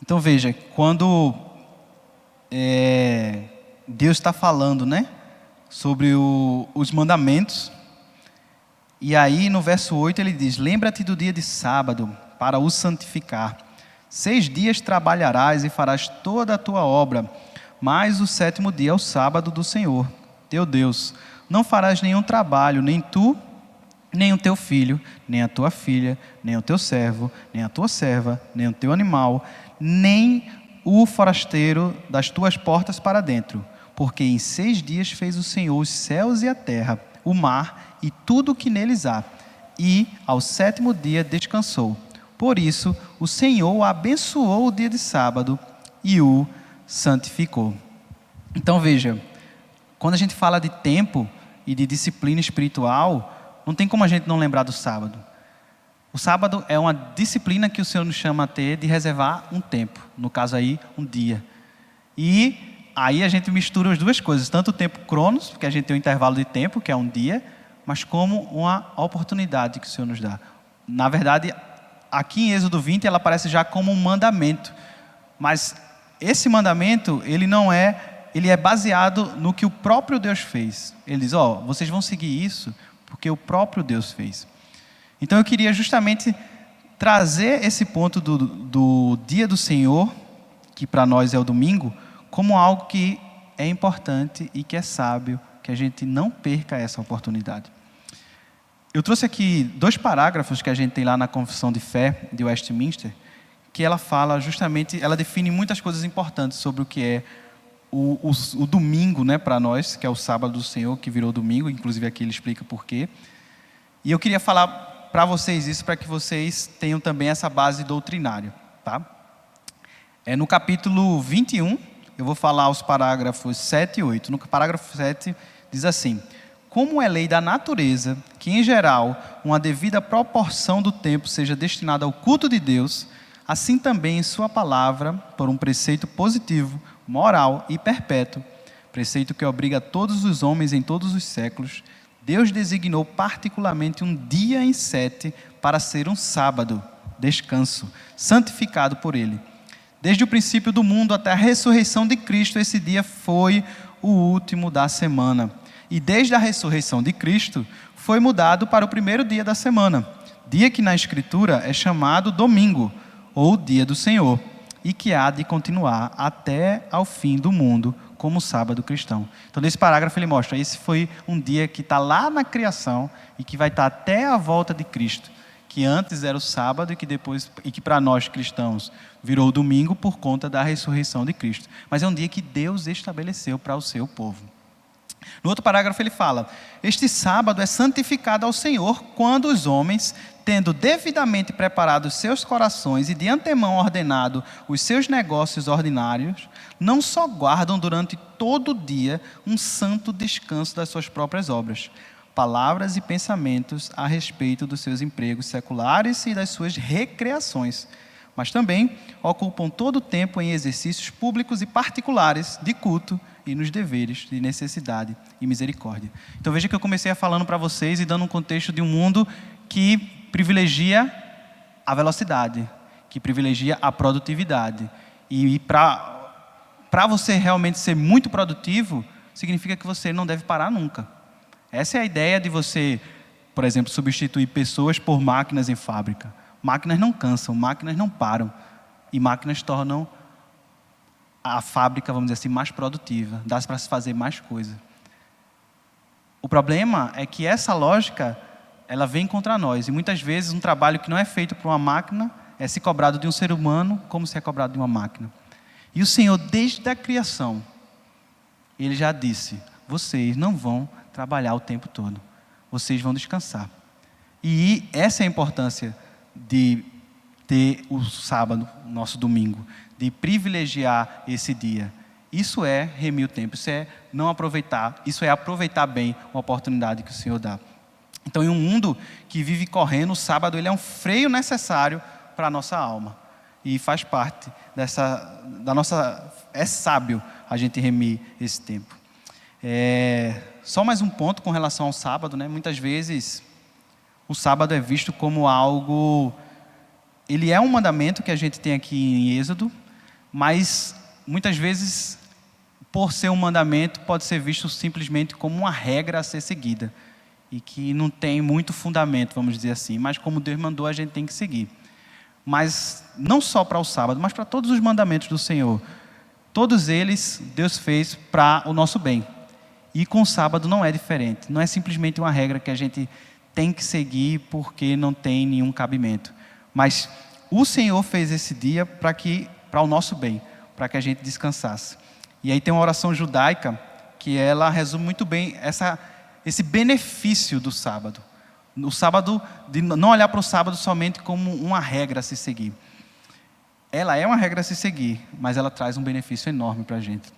S1: Então veja, quando Deus está falando, né, sobre os mandamentos, e aí no verso 8 ele diz: lembra-te do dia de sábado para o santificar. 6 dias trabalharás e farás toda a tua obra, mas o 7º dia é o sábado do Senhor, teu Deus. Não farás nenhum trabalho, nem tu, nem o teu filho, nem a tua filha, nem o teu servo, nem a tua serva, nem o teu animal, nem o forasteiro das tuas portas para dentro. Porque em 6 dias fez o Senhor os céus e a terra, o mar e tudo o que neles há. E ao 7º dia descansou. Por isso o Senhor abençoou o dia de sábado e o santificou. Então veja, quando a gente fala de tempo e de disciplina espiritual, não tem como a gente não lembrar do sábado. O sábado é uma disciplina que o Senhor nos chama a ter, de reservar um tempo, no caso aí, um dia. E aí a gente mistura as duas coisas, tanto o tempo cronos, porque a gente tem um intervalo de tempo, que é um dia, mas como uma oportunidade que o Senhor nos dá. Na verdade, aqui em Êxodo 20, ela aparece já como um mandamento, mas esse mandamento, ele é baseado no que o próprio Deus fez. Ele diz, vocês vão seguir isso, porque o próprio Deus fez. Então eu queria justamente trazer esse ponto do dia do Senhor, que para nós é o domingo, como algo que é importante e que é sábio, que a gente não perca essa oportunidade. Eu trouxe aqui 2 parágrafos que a gente tem lá na Confissão de Fé de Westminster, porque ela fala justamente, ela define muitas coisas importantes sobre o que é o domingo, né, para nós, que é o sábado do Senhor, que virou domingo, inclusive aqui ele explica por quê. E eu queria falar para vocês isso, para que vocês tenham também essa base doutrinária, tá? No capítulo 21, eu vou falar os parágrafos 7 e 8. No parágrafo 7 diz assim: como é lei da natureza que, em geral, uma devida proporção do tempo seja destinada ao culto de Deus, assim também em sua palavra, por um preceito positivo, moral e perpétuo, preceito que obriga todos os homens em todos os séculos, Deus designou particularmente um dia em 7 para ser um sábado, descanso, santificado por Ele. Desde o princípio do mundo até a ressurreição de Cristo, esse dia foi o último da semana. E desde a ressurreição de Cristo, foi mudado para o primeiro dia da semana, dia que na Escritura é chamado domingo, ou dia do Senhor, e que há de continuar até ao fim do mundo, como o sábado cristão. Então, nesse parágrafo ele mostra, esse foi um dia que está lá na criação e que vai estar até a volta de Cristo, que antes era o sábado e que para nós cristãos virou o domingo por conta da ressurreição de Cristo. Mas é um dia que Deus estabeleceu para o seu povo. No outro parágrafo ele fala: este sábado é santificado ao Senhor quando os homens, tendo devidamente preparado os seus corações e de antemão ordenado os seus negócios ordinários, não só guardam durante todo o dia um santo descanso das suas próprias obras, palavras e pensamentos a respeito dos seus empregos seculares e das suas recreações, mas também ocupam todo o tempo em exercícios públicos e particulares de culto e nos deveres de necessidade e misericórdia. Então veja que eu comecei falando para vocês e dando um contexto de um mundo que privilegia a velocidade, que privilegia a produtividade. E para você realmente ser muito produtivo, significa que você não deve parar nunca. Essa é a ideia de você, por exemplo, substituir pessoas por máquinas em fábrica. Máquinas não cansam, máquinas não param. E máquinas tornam a fábrica, vamos dizer assim, mais produtiva. Dá para se fazer mais coisa. O problema é que essa lógica, ela vem contra nós. E muitas vezes um trabalho que não é feito por uma máquina é se cobrado de um ser humano como se é cobrado de uma máquina. E o Senhor, desde a criação, Ele já disse: vocês não vão trabalhar o tempo todo. Vocês vão descansar. E essa é a importância de ter o sábado, nosso domingo, de privilegiar esse dia. Isso é remir o tempo, isso é não aproveitar, isso é aproveitar bem a oportunidade que o Senhor dá. Então, em um mundo que vive correndo, o sábado ele é um freio necessário para a nossa alma. E faz parte da nossa... É sábio a gente remir esse tempo. Só mais um ponto com relação ao sábado, né? Muitas vezes o sábado é visto como algo... Ele é um mandamento que a gente tem aqui em Êxodo, mas muitas vezes, por ser um mandamento, pode ser visto simplesmente como uma regra a ser seguida. E que não tem muito fundamento, vamos dizer assim. Mas como Deus mandou, a gente tem que seguir. Mas não só para o sábado, mas para todos os mandamentos do Senhor. Todos eles, Deus fez para o nosso bem. E com o sábado não é diferente. Não é simplesmente uma regra que a gente tem que seguir porque não tem nenhum cabimento. Mas o Senhor fez esse dia para o nosso bem, para que a gente descansasse. E aí tem uma oração judaica que ela resume muito bem esse benefício do sábado. O sábado, de não olhar para o sábado somente como uma regra a se seguir. Ela é uma regra a se seguir, mas ela traz um benefício enorme para a gente.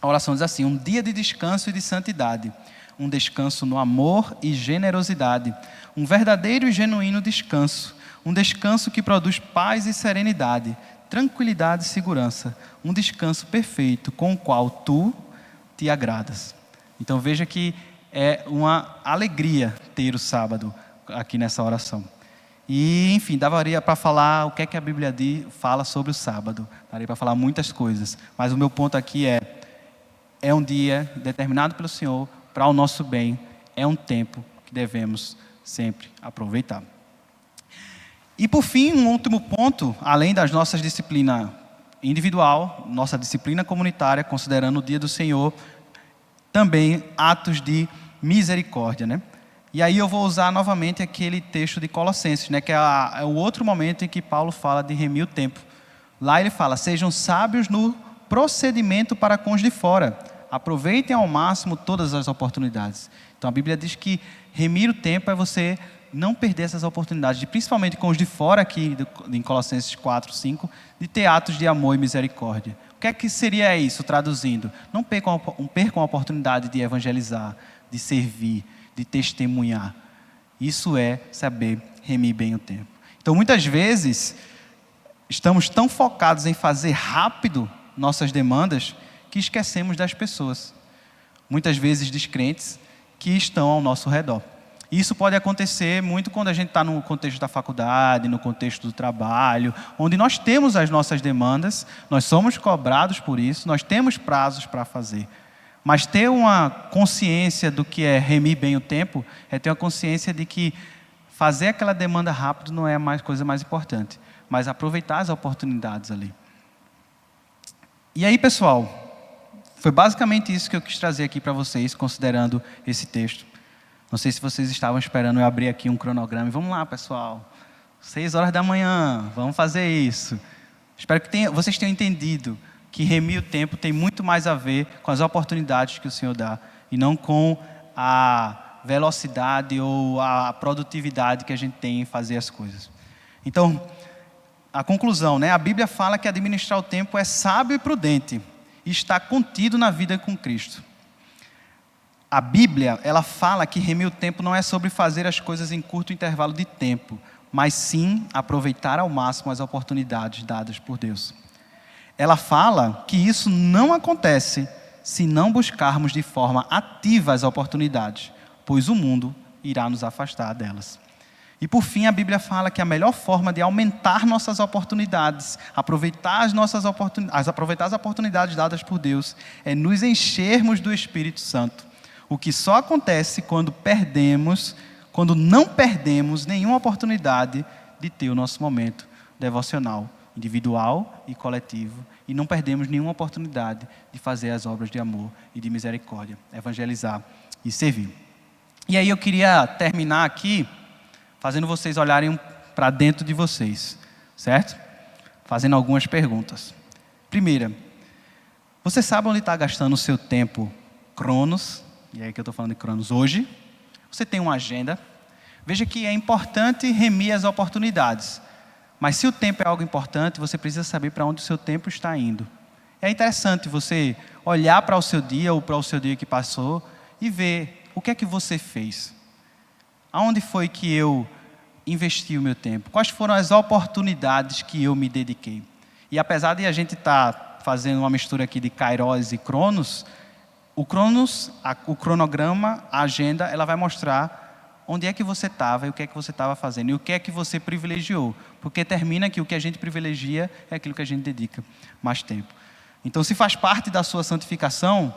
S1: A oração diz assim: um dia de descanso e de santidade, um descanso no amor e generosidade, um verdadeiro e genuíno descanso, um descanso que produz paz e serenidade, tranquilidade e segurança, um descanso perfeito com o qual tu te agradas. Então veja que é uma alegria ter o sábado aqui nessa oração. E, enfim, daria para falar o que é que a Bíblia fala sobre o sábado. Daria para falar muitas coisas. Mas o meu ponto aqui é um dia determinado pelo Senhor para o nosso bem. É um tempo que devemos sempre aproveitar. E, por fim, um último ponto, além das nossas disciplinas individual, nossa disciplina comunitária, considerando o dia do Senhor, também atos de misericórdia, né? E aí eu vou usar novamente aquele texto de Colossenses, né? Que é o outro momento em que Paulo fala de remir o tempo. Lá ele fala: sejam sábios no procedimento para com os de fora. Aproveitem ao máximo todas as oportunidades. Então a Bíblia diz que remir o tempo é você não perder essas oportunidades, principalmente com os de fora, aqui em Colossenses 4, 5, de ter atos de amor e misericórdia. O que é que seria isso, traduzindo? Não percam a oportunidade de evangelizar, de servir, de testemunhar. Isso é saber remir bem o tempo. Então, muitas vezes, estamos tão focados em fazer rápido nossas demandas que esquecemos das pessoas. Muitas vezes descrentes que estão ao nosso redor. Isso pode acontecer muito quando a gente está no contexto da faculdade, no contexto do trabalho, onde nós temos as nossas demandas, nós somos cobrados por isso, nós temos prazos para fazer. Mas ter uma consciência do que é remir bem o tempo, é ter uma consciência de que fazer aquela demanda rápido não é a coisa mais importante, mas aproveitar as oportunidades ali. E aí, pessoal, foi basicamente isso que eu quis trazer aqui para vocês, considerando esse texto. Não sei se vocês estavam esperando eu abrir aqui um cronograma. Vamos lá, pessoal. 6 horas da manhã, vamos fazer isso. Espero que vocês tenham entendido que remir o tempo tem muito mais a ver com as oportunidades que o Senhor dá e não com a velocidade ou a produtividade que a gente tem em fazer as coisas. Então, a conclusão, né? A Bíblia fala que administrar o tempo é sábio e prudente e está contido na vida com Cristo. A Bíblia, ela fala que remir o tempo não é sobre fazer as coisas em curto intervalo de tempo, mas sim aproveitar ao máximo as oportunidades dadas por Deus. Ela fala que isso não acontece se não buscarmos de forma ativa as oportunidades, pois o mundo irá nos afastar delas. E por fim, a Bíblia fala que a melhor forma de aumentar nossas oportunidades, aproveitar as oportunidades dadas por Deus, é nos enchermos do Espírito Santo. O que só acontece quando não perdemos nenhuma oportunidade de ter o nosso momento devocional, individual e coletivo, e não perdemos nenhuma oportunidade de fazer as obras de amor e de misericórdia, evangelizar e servir. E aí eu queria terminar aqui, fazendo vocês olharem para dentro de vocês, certo? Fazendo algumas perguntas. Primeira, você sabe onde está gastando o seu tempo cronos? E é aí que eu estou falando de cronos hoje. Você tem uma agenda. Veja que é importante remir as oportunidades. Mas se o tempo é algo importante, você precisa saber para onde o seu tempo está indo. É interessante você olhar para o seu dia ou para o seu dia que passou e ver o que é que você fez. Aonde foi que eu investi o meu tempo? Quais foram as oportunidades que eu me dediquei? E apesar de a gente estar fazendo uma mistura aqui de Kairos e Cronos, o cronograma, a agenda, ela vai mostrar onde é que você estava e o que é que você estava fazendo. E o que é que você privilegiou. Porque termina que o que a gente privilegia é aquilo que a gente dedica mais tempo. Então, se faz parte da sua santificação,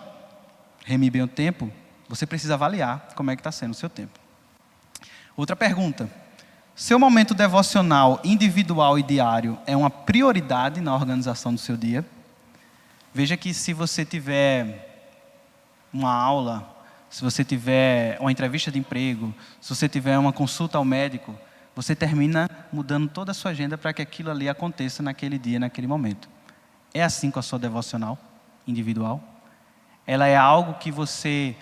S1: remir bem o tempo, você precisa avaliar como é que está sendo o seu tempo. Outra pergunta. Seu momento devocional individual e diário é uma prioridade na organização do seu dia? Veja que se você tiver uma aula, se você tiver uma entrevista de emprego, se você tiver uma consulta ao médico, você termina mudando toda a sua agenda para que aquilo ali aconteça naquele dia, naquele momento. É assim com a sua devocional individual? Ela é algo que você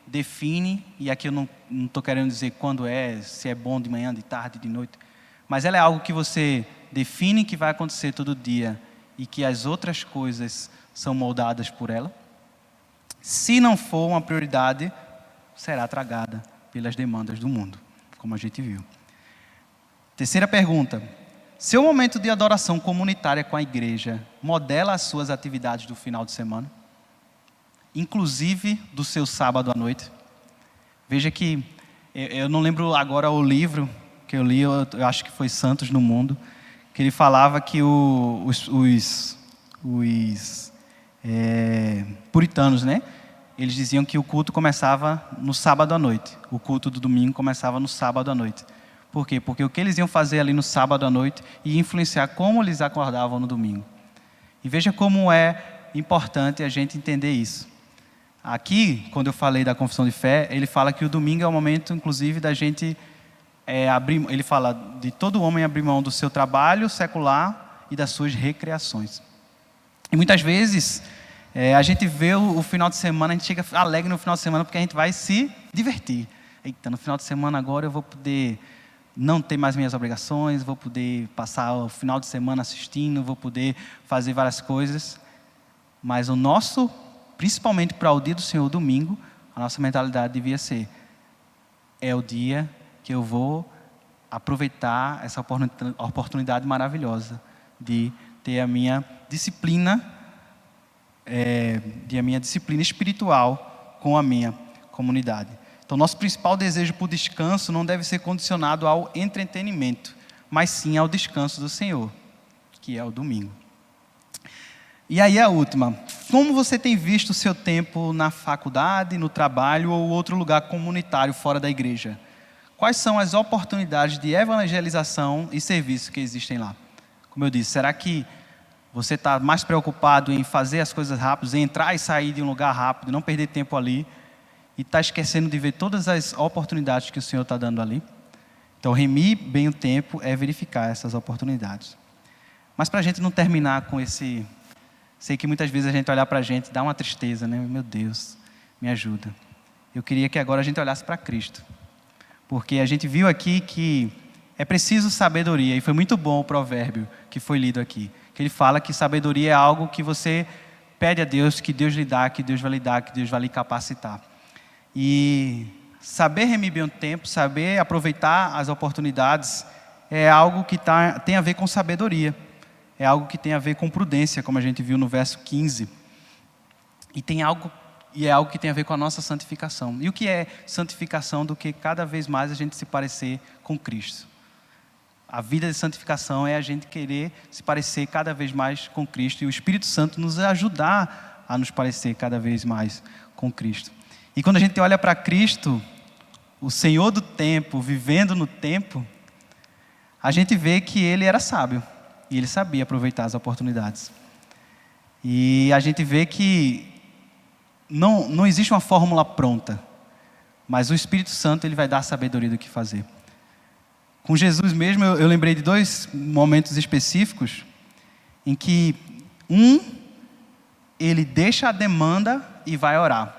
S1: define, e aqui eu não estou querendo dizer quando se é bom de manhã, de tarde, de noite, mas ela é algo que você define que vai acontecer todo dia e que as outras coisas são moldadas por ela? Se não for uma prioridade, será tragada pelas demandas do mundo, como a gente viu. Terceira pergunta. Seu momento de adoração comunitária com a igreja modela as suas atividades do final de semana? Inclusive do seu sábado à noite? Veja que, eu não lembro agora o livro que eu li, eu acho que foi Santos no Mundo, que ele falava que os puritanos, né? Eles diziam que o culto começava no sábado à noite. O culto do domingo começava no sábado à noite. Por quê? Porque o que eles iam fazer ali no sábado à noite ia influenciar como eles acordavam no domingo. E veja como é importante a gente entender isso. Aqui, quando eu falei da confissão de fé, ele fala que o domingo é o momento, inclusive, da gente abrir. Ele fala de todo homem abrir mão do seu trabalho secular e das suas recreações. E muitas vezes a gente vê o final de semana, a gente chega alegre no final de semana porque a gente vai se divertir. Eita, no final de semana agora eu vou poder não ter mais minhas obrigações, vou poder passar o final de semana assistindo, vou poder fazer várias coisas. Mas principalmente para o dia do Senhor, domingo, a nossa mentalidade devia ser: é o dia que eu vou aproveitar essa oportunidade maravilhosa de ter a minha disciplina, espiritual com a minha comunidade. Então, nosso principal desejo por descanso não deve ser condicionado ao entretenimento, mas sim ao descanso do Senhor, que é o domingo. E aí a última: como você tem visto o seu tempo na faculdade, no trabalho ou outro lugar comunitário fora da igreja? Quais são as oportunidades de evangelização e serviço que existem lá? Como eu disse, será que você está mais preocupado em fazer as coisas rápidas, em entrar e sair de um lugar rápido, não perder tempo ali, e está esquecendo de ver todas as oportunidades que o Senhor está dando ali? Então, remir bem o tempo é verificar essas oportunidades. Mas para a gente não terminar com esse... Sei que muitas vezes a gente olhar para a gente dá uma tristeza, né? Meu Deus, me ajuda. Eu queria que agora a gente olhasse para Cristo. Porque a gente viu aqui que é preciso sabedoria, e foi muito bom o provérbio que foi lido aqui, que ele fala que sabedoria é algo que você pede a Deus, que Deus lhe dá, que Deus vai lhe dar, que Deus vai lhe capacitar. E saber remir bem o tempo, saber aproveitar as oportunidades, é algo que tem a ver com sabedoria, é algo que tem a ver com prudência, como a gente viu no verso 15. E é algo que tem a ver com a nossa santificação. E o que é santificação do que cada vez mais a gente se parecer com Cristo? A vida de santificação é a gente querer se parecer cada vez mais com Cristo e o Espírito Santo nos ajudar a nos parecer cada vez mais com Cristo. E quando a gente olha para Cristo, o Senhor do tempo, vivendo no tempo, a gente vê que Ele era sábio e Ele sabia aproveitar as oportunidades. E a gente vê que não existe uma fórmula pronta, mas o Espírito Santo ele vai dar sabedoria do que fazer. Com Jesus mesmo, eu lembrei de 2 momentos específicos em que ele deixa a demanda e vai orar,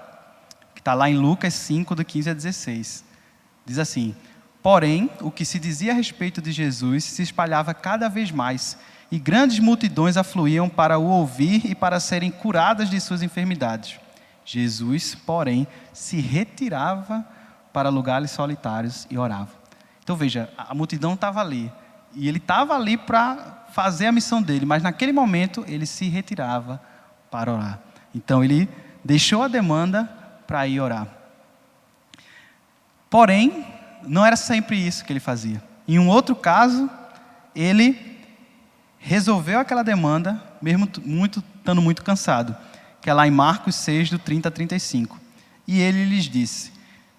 S1: que está lá em Lucas 5, do 15 a 16. Diz assim: porém, o que se dizia a respeito de Jesus se espalhava cada vez mais, e grandes multidões afluíam para o ouvir e para serem curadas de suas enfermidades. Jesus, porém, se retirava para lugares solitários e orava. Então veja, a multidão estava ali, e ele estava ali para fazer a missão dele, mas naquele momento ele se retirava para orar. Então ele deixou a demanda para ir orar. Porém, não era sempre isso que ele fazia. Em um outro caso, ele resolveu aquela demanda, mesmo estando muito cansado, que é lá em Marcos 6, do 30 a 35. E ele lhes disse: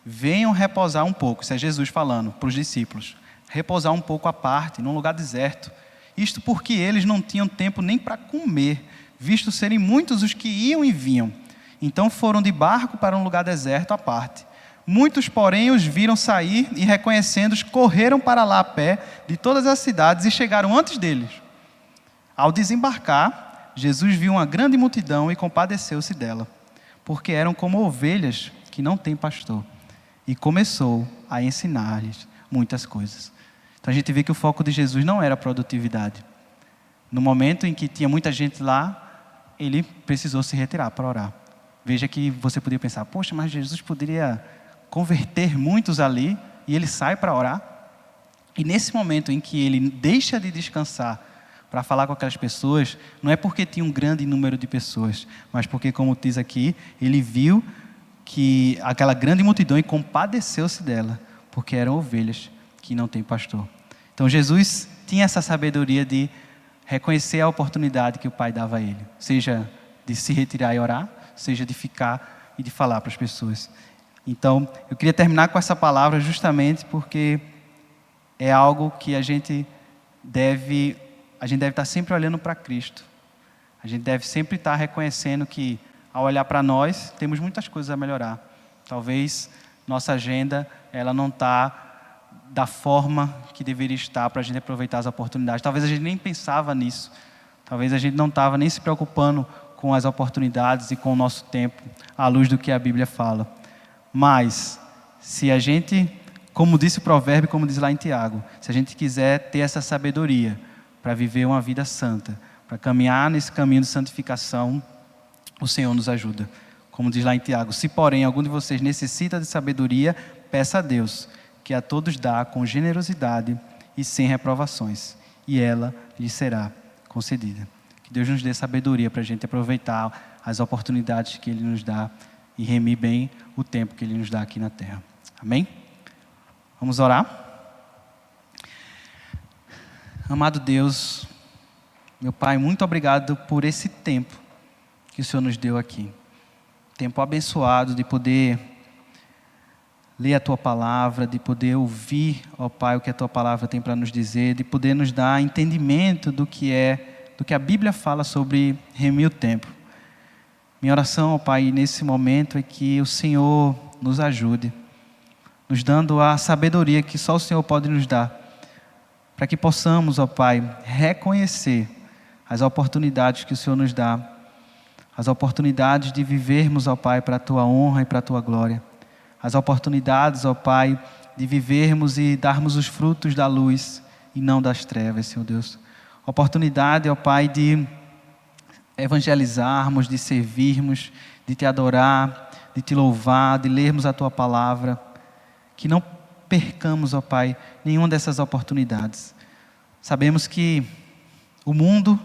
S1: venham repousar um pouco. Isso é Jesus falando para os discípulos. Repousar um pouco à parte, num lugar deserto. Isto porque eles não tinham tempo nem para comer, visto serem muitos os que iam e vinham. Então foram de barco para um lugar deserto à parte. Muitos, porém, os viram sair e, reconhecendo-os, correram para lá a pé de todas as cidades e chegaram antes deles. Ao desembarcar, Jesus viu uma grande multidão e compadeceu-se dela, porque eram como ovelhas que não têm pastor, e começou a ensinar-lhes muitas coisas. Então a gente vê que o foco de Jesus não era a produtividade. No momento em que tinha muita gente lá, ele precisou se retirar para orar. Veja que você poderia pensar: poxa, mas Jesus poderia converter muitos ali, e ele sai para orar. E nesse momento em que ele deixa de descansar para falar com aquelas pessoas, não é porque tinha um grande número de pessoas, mas porque, como diz aqui, ele viu que aquela grande multidão e compadeceu-se dela, porque eram ovelhas que não têm pastor. Então Jesus tinha essa sabedoria de reconhecer a oportunidade que o Pai dava a ele, seja de se retirar e orar, seja de ficar e de falar para as pessoas. Então, eu queria terminar com essa palavra justamente porque é algo que a gente deve estar sempre olhando para Cristo. A gente deve sempre estar reconhecendo que, ao olhar para nós, temos muitas coisas a melhorar. Talvez nossa agenda ela não está da forma que deveria estar para a gente aproveitar as oportunidades. Talvez a gente nem pensava nisso. Talvez a gente não estava nem se preocupando com as oportunidades e com o nosso tempo, à luz do que a Bíblia fala. Mas, se a gente, como disse o provérbio, como diz lá em Tiago, se a gente quiser ter essa sabedoria para viver uma vida santa, para caminhar nesse caminho de santificação, o Senhor nos ajuda. Como diz lá em Tiago, se porém algum de vocês necessita de sabedoria, peça a Deus, que a todos dá com generosidade e sem reprovações, e ela lhe será concedida. Que Deus nos dê sabedoria para a gente aproveitar as oportunidades que Ele nos dá e remir bem o tempo que Ele nos dá aqui na terra. Amém? Vamos orar? Amado Deus, meu Pai, muito obrigado por esse tempo que o Senhor nos deu aqui. Tempo abençoado de poder ler a Tua Palavra, de poder ouvir, ó Pai, o que a Tua Palavra tem para nos dizer, de poder nos dar entendimento do que a Bíblia fala sobre remir o tempo. Minha oração, ó Pai, nesse momento é que o Senhor nos ajude, nos dando a sabedoria que só o Senhor pode nos dar, para que possamos, ó Pai, reconhecer as oportunidades que o Senhor nos dá, as oportunidades de vivermos, ó Pai, para a Tua honra e para a Tua glória. As oportunidades, ó Pai, de vivermos e darmos os frutos da luz e não das trevas, Senhor Deus. Oportunidade, ó Pai, de evangelizarmos, de servirmos, de Te adorar, de Te louvar, de lermos a Tua Palavra. Que não percamos, ó Pai, nenhuma dessas oportunidades. Sabemos que o mundo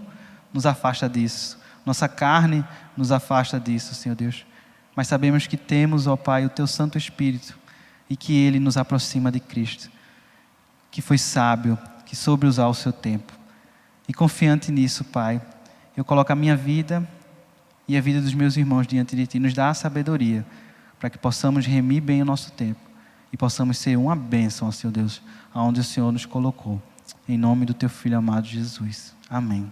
S1: nos afasta disso, nossa carne nos afasta disso, Senhor Deus. Mas sabemos que temos, ó Pai, o Teu Santo Espírito e que Ele nos aproxima de Cristo, que foi sábio, que soube usar o seu tempo. E confiante nisso, Pai, eu coloco a minha vida e a vida dos meus irmãos diante de Ti. Nos dá a sabedoria para que possamos remir bem o nosso tempo e possamos ser uma bênção, ó Senhor Deus, aonde o Senhor nos colocou. Em nome do Teu Filho amado Jesus. Amém.